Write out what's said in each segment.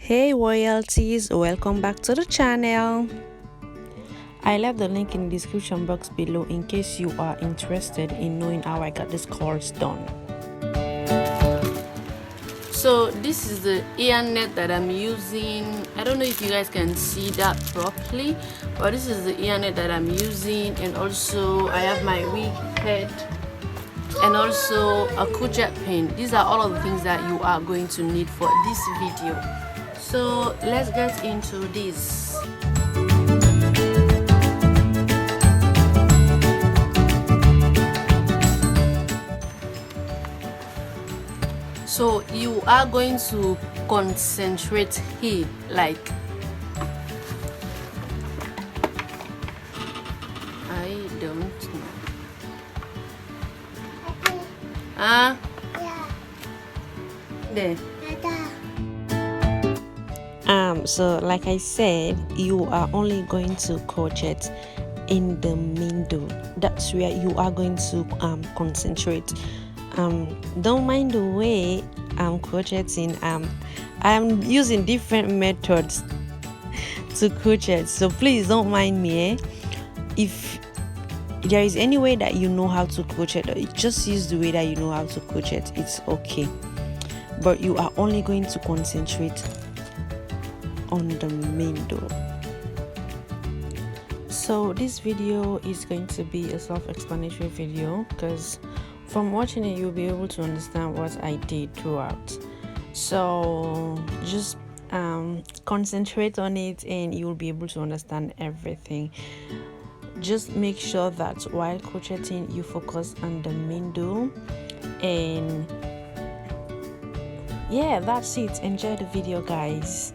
Hey royalties, welcome back to the channel. I left the link in the description box below in case you are interested in knowing how I got this course done. So this is the ear net that I'm using. I don't know if you guys can see that properly, but this is the ear net that I'm using, and also I have my wig head and also a crochet pin. These are all of the things that you are going to need for this video. So let's get into this. So you are going to concentrate here, like I don't know. Yeah. There. So like I said, you are only going to crochet in the middle. That's where you are going to concentrate. Don't mind the way I'm crocheting. I'm using different methods to crochet, so please don't mind me. If there is any way that you know how to crochet, just use the way that you know how to crochet. It's okay, but you are only going to concentrate on the middle. So this video is going to be a self-explanatory video, because from watching it you'll be able to understand what I did throughout. So just concentrate on it and you'll be able to understand everything. Just make sure that while crocheting you focus on the middle, and yeah, that's it. Enjoy the video, guys.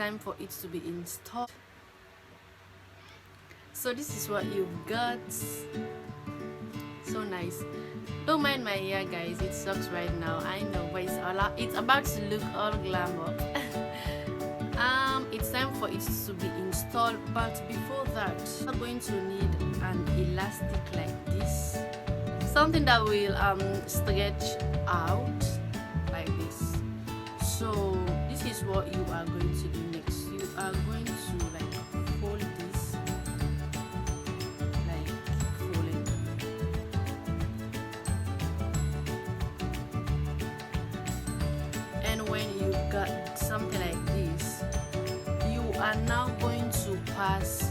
time for it to be installed. So this is what you've got. So nice. Don't mind my hair, guys, it sucks right now, I know, but it's about to look all glamour. It's time for it to be installed, but before that we're going to need an elastic like this, something that will stretch out like this. So this is what you are going to do next. You are going to like fold this, like fold it. And when you got something like this, you are now going to pass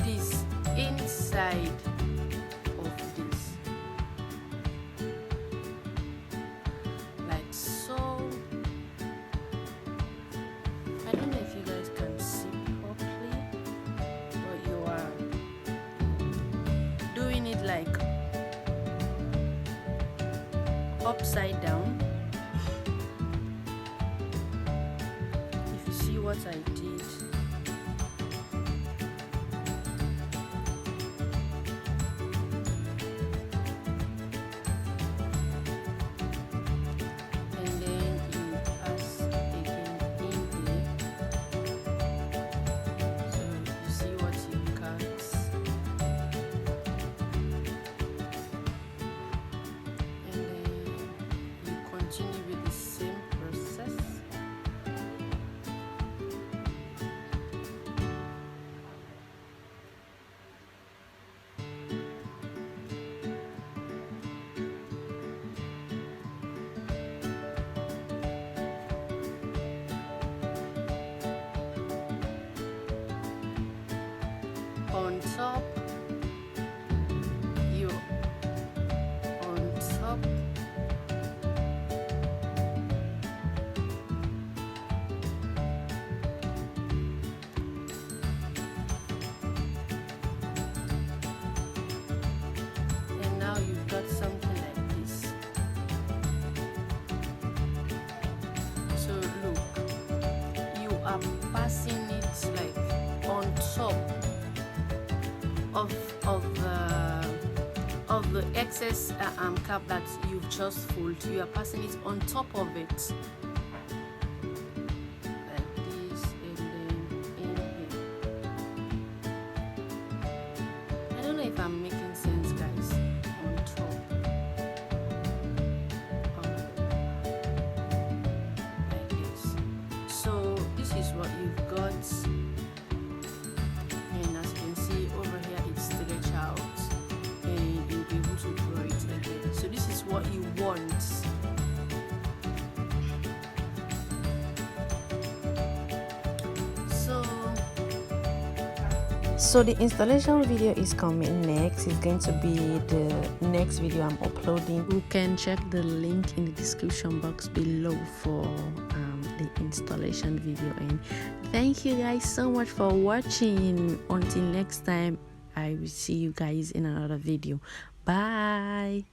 this inside of this, like so. I don't know if you guys can see properly, but you are doing it like upside down. If you see what I did, continue with the same process. On top, you on top. Now you've got something like this. So look, you are passing it like on top of the excess cap that you've just folded. You are passing it on top of it. Like this, and then in here. I don't know if I'm making sense, guys. Like this. So this is what you've got, and as you can see over here, it's stretched out, and you'll be able to draw it again. So this is what you want. So the installation video is coming next. It's going to be the next video I'm uploading. You can check the link in the description box below for the installation video. And thank you guys so much for watching. Until next time, I will see you guys in another video. Bye.